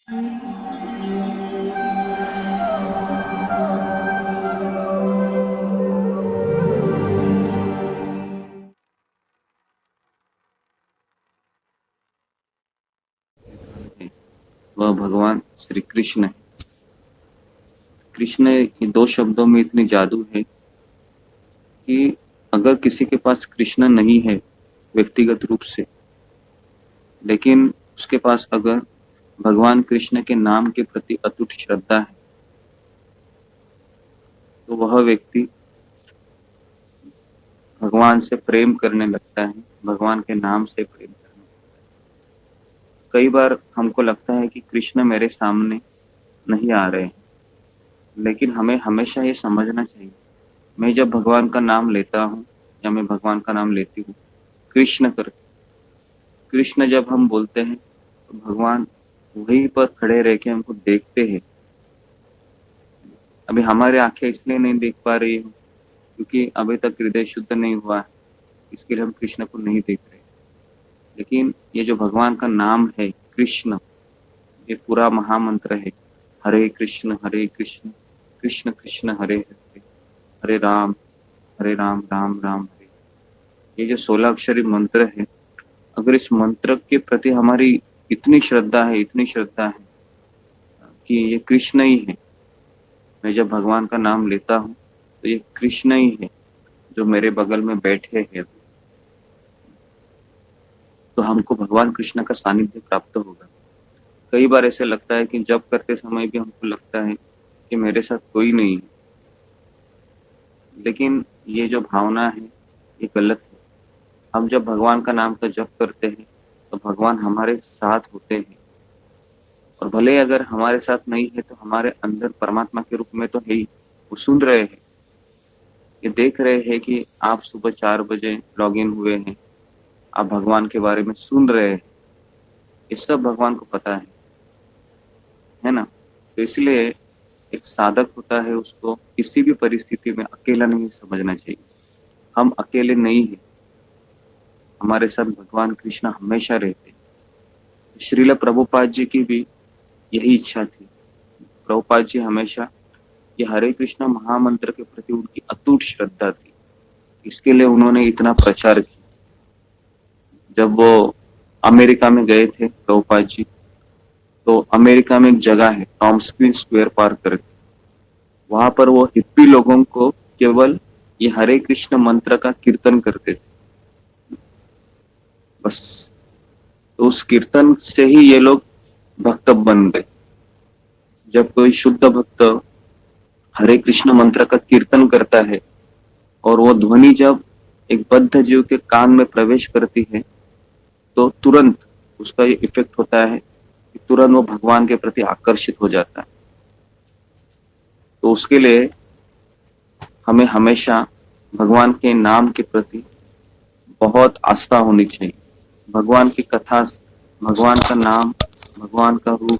वह भगवान श्री कृष्ण है। कृष्ण ये दो शब्दों में इतनी जादू है कि अगर किसी के पास कृष्ण नहीं है व्यक्तिगत रूप से, लेकिन उसके पास अगर भगवान कृष्ण के नाम के प्रति अटूट श्रद्धा है, तो वह व्यक्ति भगवान से प्रेम करने लगता है, भगवान के नाम से प्रेम करने लगता है। कई बार हमको लगता है कि कृष्ण मेरे सामने नहीं आ रहे हैं, लेकिन हमें हमेशा ये समझना चाहिए, मैं जब भगवान का नाम लेता हूँ या मैं भगवान का नाम लेती हूँ, कृष्ण करके, कृष्ण जब हम बोलते हैं तो भगवान वहीं पर खड़े रह के हमको देखते हैं। अभी हमारी आंखें इसलिए नहीं देख पा रही है क्योंकि अभी तक हृदय शुद्ध नहीं हुआ है, इसके लिए हम कृष्ण को नहीं देख रहे। लेकिन ये जो भगवान का नाम है कृष्ण, ये पूरा महामंत्र है। हरे कृष्ण कृष्ण कृष्ण हरे हरे, हरे राम राम राम हरे। ये जो 16 अक्षरी मंत्र है, अगर इस मंत्र के प्रति हमारी इतनी श्रद्धा है, इतनी श्रद्धा है कि ये कृष्ण ही है, मैं जब भगवान का नाम लेता हूँ तो ये कृष्ण ही है जो मेरे बगल में बैठे हैं, तो हमको भगवान कृष्ण का सानिध्य प्राप्त होगा। कई बार ऐसे लगता है कि जब करते समय भी हमको लगता है कि मेरे साथ कोई नहीं है, लेकिन ये जो भावना है ये गलत है। हम जब भगवान का नाम का जप करते हैं तो भगवान हमारे साथ होते हैं, और भले अगर हमारे साथ नहीं है तो हमारे अंदर परमात्मा के रूप में तो है ही। वो सुन रहे हैं, ये देख रहे हैं कि आप सुबह 4 बजे लॉग इन हुए हैं, आप भगवान के बारे में सुन रहे हैं, ये सब भगवान को पता है ना। तो इसलिए एक साधक होता है, उसको किसी भी परिस्थिति में अकेला नहीं समझना चाहिए। हम अकेले नहीं हैं, हमारे साथ भगवान कृष्ण हमेशा रहते हैं। श्रील प्रभुपाद जी की भी यही इच्छा थी। प्रभुपाद जी हमेशा ये हरे कृष्ण महामंत्र के प्रति उनकी अटूट श्रद्धा थी, इसके लिए उन्होंने इतना प्रचार किया। जब वो अमेरिका में गए थे प्रभुपाद जी, तो अमेरिका में एक जगह है टॉम्स्की स्क्वायर पार्क करके, वहां पर वो हिप्पी लोगों को केवल ये हरे कृष्ण मंत्र का कीर्तन करते थे बस। तो उस कीर्तन से ही ये लोग भक्त बन गए। जब कोई शुद्ध भक्त हरे कृष्ण मंत्र का कीर्तन करता है और वो ध्वनि जब एक बद्ध जीव के कान में प्रवेश करती है, तो तुरंत उसका ये इफेक्ट होता है कि तुरंत वो भगवान के प्रति आकर्षित हो जाता है। तो उसके लिए हमें हमेशा भगवान के नाम के प्रति बहुत आस्था होनी चाहिए। भगवान की कथा, भगवान का नाम, भगवान का रूप,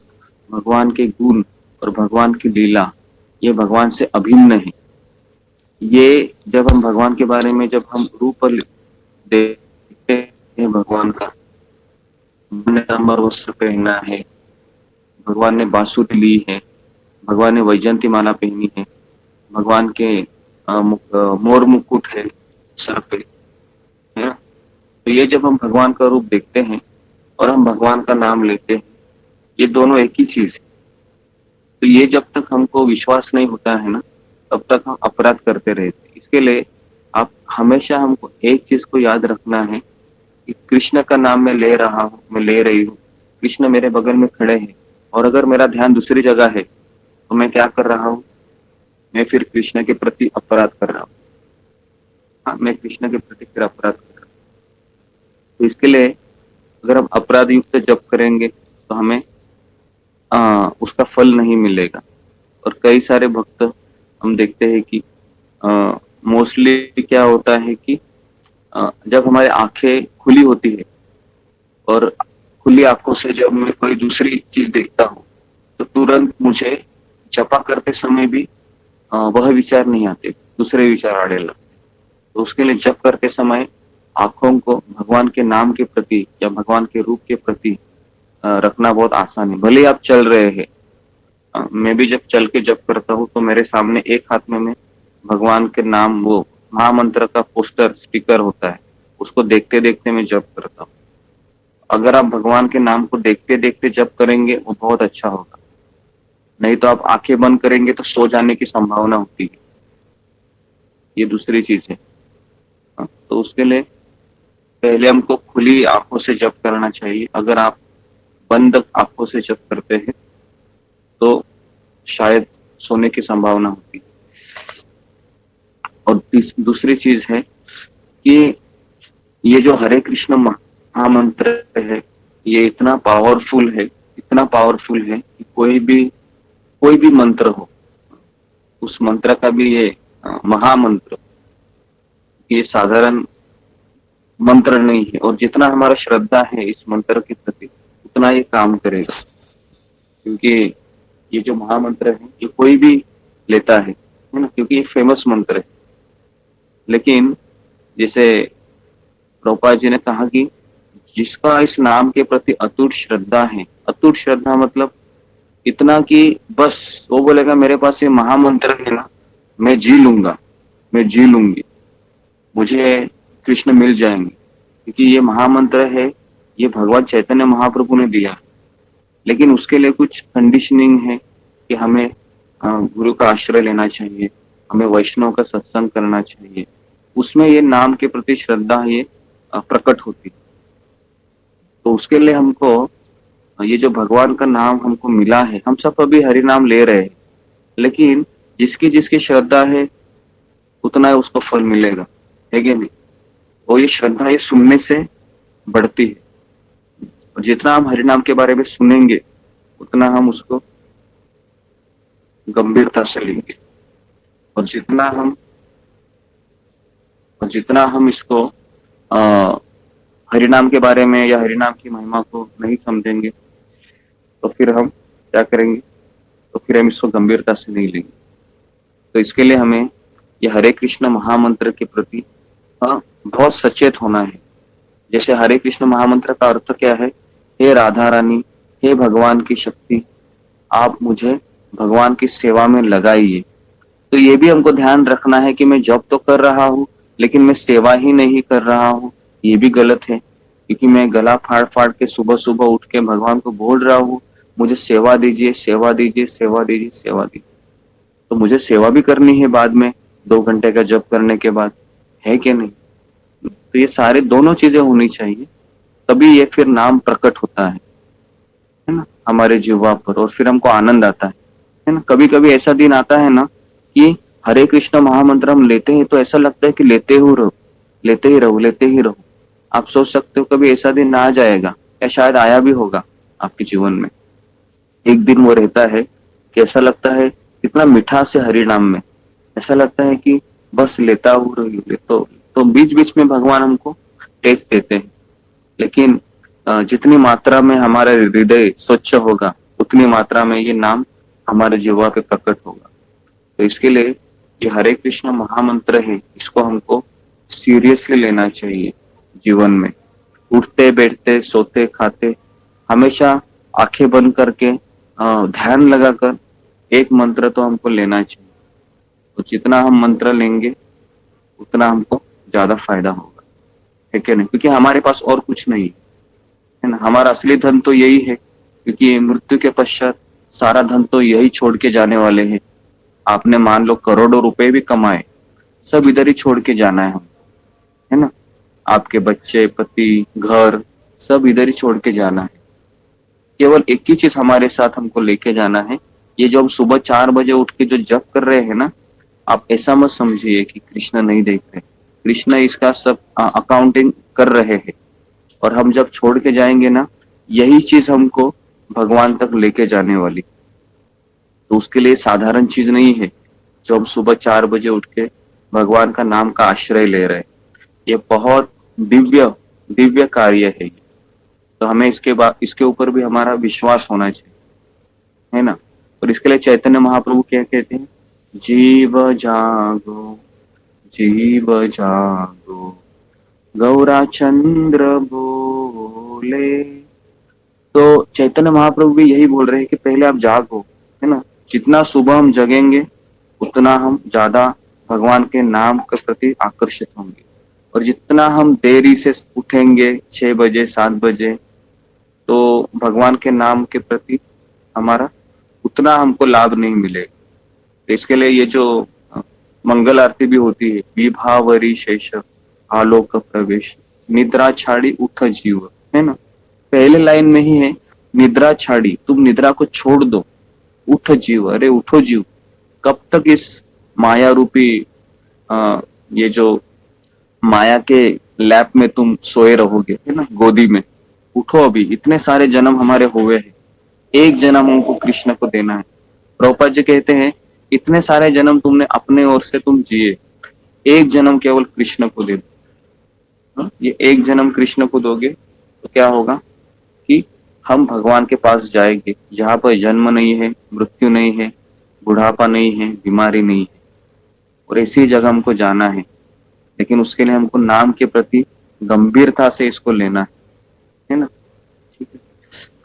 भगवान के गुण और भगवान की लीला, ये भगवान से अभिन्न है। ये जब हम भगवान के बारे में जब हम रूप देखते हैं भगवान का, भगवान ने अमर वस्त्र पहना है, भगवान ने बांसुरी ली है, भगवान ने वैजयंती माला पहनी है, भगवान के मोर मुकुट है सर पे, है ना। तो ये जब हम भगवान का रूप देखते हैं और हम भगवान का नाम लेते हैं, ये दोनों एक ही चीज है। तो ये जब तक हमको विश्वास नहीं होता है ना, तब तक हम अपराध करते रहते हैं। इसके लिए आप हमेशा हमको एक चीज को याद रखना है कि कृष्ण का नाम मैं ले रहा हूँ, मैं ले रही हूँ, कृष्ण मेरे बगल में खड़े हैं, और अगर मेरा ध्यान दूसरी जगह है तो मैं क्या कर रहा हूँ, मैं फिर कृष्ण के प्रति अपराध कर रहा हूँ। हाँ, मैं कृष्ण के प्रति फिर अपराध कर रहा हूँ। तो इसके लिए अगर हम अपराध युक्त जप करेंगे तो हमें उसका फल नहीं मिलेगा। और कई सारे भक्त हम देखते हैं कि मोस्टली क्या होता है कि जब हमारी आंखें खुली होती है और खुली आंखों से जब मैं कोई दूसरी चीज देखता हूँ, तो तुरंत मुझे जपा करते समय भी वह विचार नहीं आते, दूसरे विचार आने लगते। तो उसके लिए जप करते समय आंखों को भगवान के नाम के प्रति या भगवान के रूप के प्रति रखना बहुत आसान है। भले ही आप चल रहे हैं, मैं भी जब चल के जप करता हूँ तो मेरे सामने एक हाथ में मैं भगवान के नाम, वो महामंत्र का पोस्टर स्टिकर होता है, उसको देखते देखते मैं जप करता हूँ। अगर आप भगवान के नाम को देखते देखते जप करेंगे वो बहुत अच्छा होगा। नहीं तो आप आंखें बंद करेंगे तो सो जाने की संभावना होती है। ये दूसरी चीज है। तो उसके लिए पहले हमको खुली आंखों से जप करना चाहिए। अगर आप बंद आंखों से जप करते हैं तो शायद सोने की संभावना होती है। और दूसरी चीज है कि ये जो हरे कृष्ण महामंत्र है, ये इतना पावरफुल है, इतना पावरफुल है कि कोई भी मंत्र हो, उस मंत्र का भी ये महामंत्र, ये साधारण मंत्र नहीं है। और जितना हमारा श्रद्धा है इस मंत्र के प्रति, उतना ये काम करेगा। क्योंकि ये जो महामंत्र है ये कोई भी लेता है ना, क्योंकि ये फेमस मंत्र है। लेकिन जैसे प्रभुपाद जी ने कहा कि जिसका इस नाम के प्रति अटूट श्रद्धा है, अटूट श्रद्धा मतलब इतना कि बस वो बोलेगा मेरे पास ये महामंत्र है ना, मैं जी लूंगा, मैं जी लूंगी, मुझे कृष्ण मिल जाएंगे। क्योंकि ये महामंत्र है, ये भगवान चैतन्य महाप्रभु ने दिया। लेकिन उसके लिए कुछ कंडीशनिंग है कि हमें गुरु का आश्रय लेना चाहिए, हमें वैष्णव का सत्संग करना चाहिए। उसमें ये नाम के प्रति श्रद्धा ये प्रकट होती। तो उसके लिए हमको ये जो भगवान का नाम हमको मिला है, हम सब अभी हरि नाम ले रहे हैं, लेकिन जिसकी जिसकी श्रद्धा है उतना ही उसको फल मिलेगा, है कि नहीं। और ये श्रद्धा ये सुनने से बढ़ती है। और जितना हम हरि नाम के बारे में सुनेंगे उतना हम उसको गंभीरता से लेंगे। और जितना हम इसको हरि नाम के बारे में या हरि नाम की महिमा को नहीं समझेंगे तो फिर हम क्या करेंगे, तो फिर हम इसको गंभीरता से नहीं लेंगे। तो इसके लिए हमें ये हरे कृष्ण महामंत्र के प्रति बहुत सचेत होना है। जैसे हरे कृष्ण महामंत्र का अर्थ क्या है, हे राधा रानी, हे भगवान की शक्ति, आप मुझे भगवान की सेवा में लगाइए। तो ये भी हमको ध्यान रखना है कि मैं जॉब तो कर रहा हूँ लेकिन मैं सेवा ही नहीं कर रहा हूँ, ये भी गलत है। क्योंकि मैं गला फाड़ फाड़ के सुबह सुबह उठ के भगवान को बोल रहा हूँ मुझे सेवा दीजिए, सेवा दीजिए, सेवा दीजिए, सेवा दीजिए, तो मुझे सेवा भी करनी है बाद में 2 घंटे का जप करने के बाद, है कि नहीं। तो ये सारे दोनों चीजें होनी चाहिए, तभी ये फिर नाम प्रकट होता है ना, हमारे जीवा पर, और फिर हमको आनंद आता है ना। कभी कभी ऐसा दिन आता है ना कि हरे कृष्ण महामंत्र हम लेते हैं तो ऐसा लगता है कि लेते ही रहो, लेते ही रहो, लेते ही रहो। आप सोच सकते हो कभी ऐसा दिन आ जाएगा, या शायद आया भी होगा आपके जीवन में। एक दिन वो रहता है कि ऐसा लगता है कितना मिठास है हरि नाम में, ऐसा लगता है कि बस लेता हूँ रही। तो बीच बीच में भगवान हमको टेस्ट देते हैं। लेकिन जितनी मात्रा में हमारा हृदय स्वच्छ होगा उतनी मात्रा में ये नाम हमारे जीवा पे प्रकट होगा। तो इसके लिए ये हरे कृष्ण महामंत्र है, इसको हमको सीरियसली लेना चाहिए जीवन में। उठते बैठते सोते खाते हमेशा आंखें बंद करके ध्यान लगाकर एक मंत्र तो हमको लेना चाहिए। तो जितना हम मंत्र लेंगे उतना हमको ज्यादा फायदा होगा, है कि नहीं। क्योंकि हमारे पास और कुछ नहीं है ना, हमारा असली धन तो यही है। क्योंकि मृत्यु के पश्चात सारा धन तो यही छोड़ के जाने वाले हैं। आपने मान लो करोड़ों रुपए भी कमाए, सब इधर ही छोड़ के जाना है हम, है ना। आपके बच्चे, पति, घर सब इधर ही छोड़ के जाना है। केवल एक ही चीज हमारे साथ हमको लेके जाना है। ये जो हम सुबह 4 बजे उठ के जो जप कर रहे हैं ना, आप ऐसा मत समझिए कि कृष्ण नहीं देख रहे। कृष्ण इसका सब अकाउंटिंग कर रहे हैं। और हम जब छोड़ के जाएंगे ना, यही चीज हमको भगवान तक लेके जाने वाली। तो उसके लिए साधारण चीज नहीं है जो हम सुबह 4 बजे उठ के भगवान का नाम का आश्रय ले रहे हैं। ये बहुत दिव्य दिव्य कार्य है। तो हमें इसके ऊपर भी हमारा विश्वास होना चाहिए, है ना। और इसके लिए चैतन्य महाप्रभु क्या कहते हैं, जीव जागो, जीव जागो, गौरा चंद्र बोले, तो चैतन्य महाप्रभु भी यही बोल रहे हैं कि पहले आप जागो, है ना। जितना सुबह हम जगेंगे उतना हम ज्यादा भगवान के नाम के प्रति आकर्षित होंगे, और जितना हम देरी से उठेंगे 6 बजे 7 बजे, तो भगवान के नाम के प्रति हमारा उतना हमको लाभ नहीं मिलेगा। तो इसके लिए ये जो मंगल आरती भी होती है, विभावरी शेष आलोक प्रवेश निद्रा छाड़ी उठ जीव, है ना। पहले लाइन में ही है निद्रा छाड़ी, तुम निद्रा को छोड़ दो, उठ जीव, अरे उठो जीव, कब तक इस माया रूपी ये जो माया के लैप में तुम सोए रहोगे, है ना, गोदी में। उठो, अभी इतने सारे जन्म हमारे हुए हैं, एक जन्म हमको कृष्ण को देना है। प्रभुपाद जी कहते हैं इतने सारे जन्म तुमने अपने ओर से तुम जिए, एक जन्म केवल कृष्ण को दे दो। ये एक जन्म कृष्ण को दोगे तो क्या होगा कि हम भगवान के पास जाएंगे, जहां पर जन्म नहीं है, मृत्यु नहीं है, बुढ़ापा नहीं है, बीमारी नहीं है, और ऐसी जगह हमको जाना है। लेकिन उसके लिए हमको नाम के प्रति गंभीरता से इसको लेना है ना। ठीक है।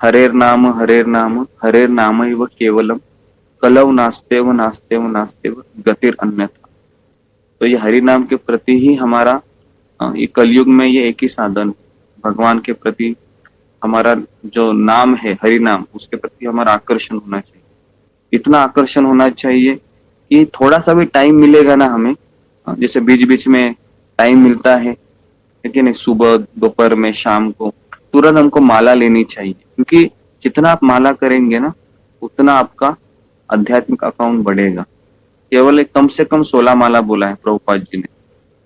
हरेर नाम हरेर नाम ही वह केवलम कलव नास्तेव नास्तेव नास्तेव गतिर अन्यथा। तो ये हरि नाम के प्रति ही हमारा ये कलयुग में ये एक ही साधन है, भगवान के प्रति हमारा जो नाम है हरि नाम, उसके प्रति हमारा आकर्षण होना चाहिए। इतना आकर्षण होना चाहिए कि थोड़ा सा भी टाइम मिलेगा ना हमें, जैसे बीच बीच में टाइम मिलता है, लेकिन सुबह दोपहर में शाम को तुरंत हमको माला लेनी चाहिए, क्योंकि जितना आप माला करेंगे ना उतना आपका आध्यात्मिक अकाउंट बढ़ेगा। केवल एक कम से कम 16 माला बोला है प्रभुपाद जी ने,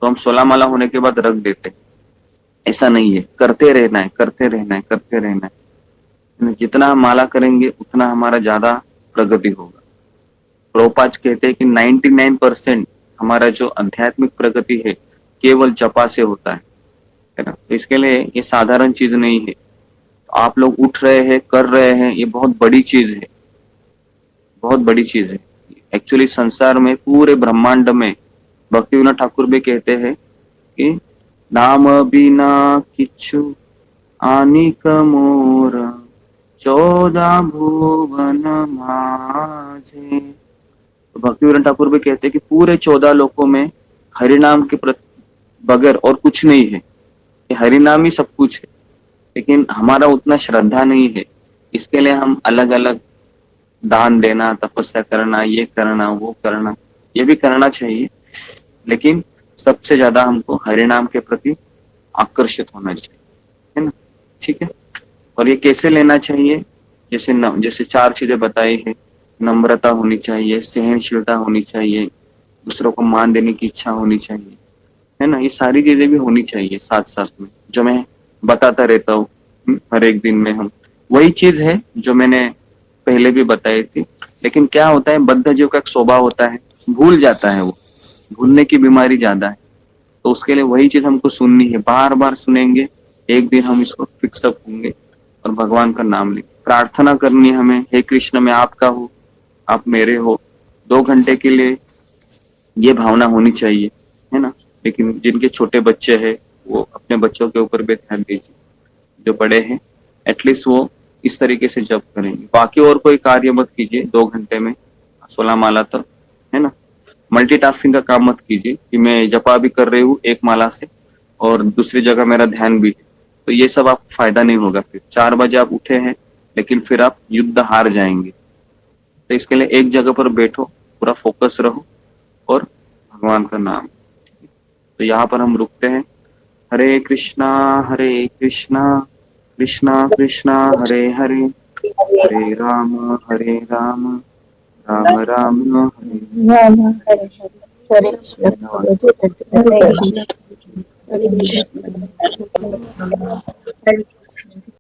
तो हम 16 माला होने के बाद रख देते हैं। ऐसा नहीं है, करते रहना है, करते रहना है, करते रहना है। जितना हम माला करेंगे उतना हमारा ज्यादा प्रगति होगा। प्रभुपाद कहते हैं कि 99% हमारा जो आध्यात्मिक प्रगति है केवल जपा से होता है ना। तो इसके लिए ये साधारण चीज नहीं है। तो आप लोग उठ रहे हैं, कर रहे हैं, ये बहुत बड़ी चीज है, बहुत बड़ी चीज है। एक्चुअली संसार में पूरे ब्रह्मांड में भक्तिविनोद ठाकुर भी कहते हैं कि नाम बिना किछु आनिक मोर 14 भुवन माझे। तो भक्तिविनोद ठाकुर भी कहते हैं कि पूरे 14 लोकों में हरिनाम के बगैर और कुछ नहीं है, ये हरिनाम ही सब कुछ है। लेकिन हमारा उतना श्रद्धा नहीं है, इसके लिए हम अलग अलग दान देना, तपस्या करना, ये करना, वो करना, ये भी करना चाहिए, लेकिन सबसे ज्यादा हमको हरिनाम के प्रति आकर्षित होना चाहिए, है ना। ठीक है। और ये कैसे लेना चाहिए, जैसे 4 चीजें बताई है। नम्रता होनी चाहिए, सहनशीलता होनी चाहिए, दूसरों को मान देने की इच्छा होनी चाहिए, है ना। ये सारी चीजें भी होनी चाहिए साथ साथ में, जो मैं बताता रहता हूँ हर एक दिन में। हम वही चीज है जो मैंने पहले भी बताई थी, लेकिन क्या होता है, बद्ध जीव का एक स्वभाव होता है, भूल जाता है, वो भूलने की बीमारी ज्यादा है। तो उसके लिए वही चीज हमको सुननी है, बार बार सुनेंगे, एक दिन हम इसको फिक्सअप होंगे और भगवान का नाम लेंगे। प्रार्थना करनी है हमें, हे कृष्ण मैं आपका हूँ, आप मेरे हो। 2 घंटे के लिए ये भावना होनी चाहिए, है ना। लेकिन जिनके छोटे बच्चे हैं वो अपने बच्चों के ऊपर भी ध्यान दीजिए, जो बड़े हैं एटलीस्ट वो इस तरीके से जप करेंगे। बाकी और कोई कार्य मत कीजिए 2 घंटे में 16 माला तक, है ना। मल्टीटास्किंग का काम मत कीजिए कि मैं जपा भी कर रही हूँ एक माला से और दूसरी जगह मेरा ध्यान भी है, तो ये सब आपको फायदा नहीं होगा। फिर 4 बजे आप उठे हैं लेकिन फिर आप युद्ध हार जाएंगे। तो इसके लिए एक जगह पर बैठो, पूरा फोकस रहो और भगवान का नाम। तो यहाँ पर हम रुकते हैं। हरे कृष्णा कृष्णा कृष्णा हरे हरे, हरे राम राम राम हरे राम हरे हरे कृष्ण धन्यवाद। हरे कृष्ण हरे कृष्ण हरे कृष्ण।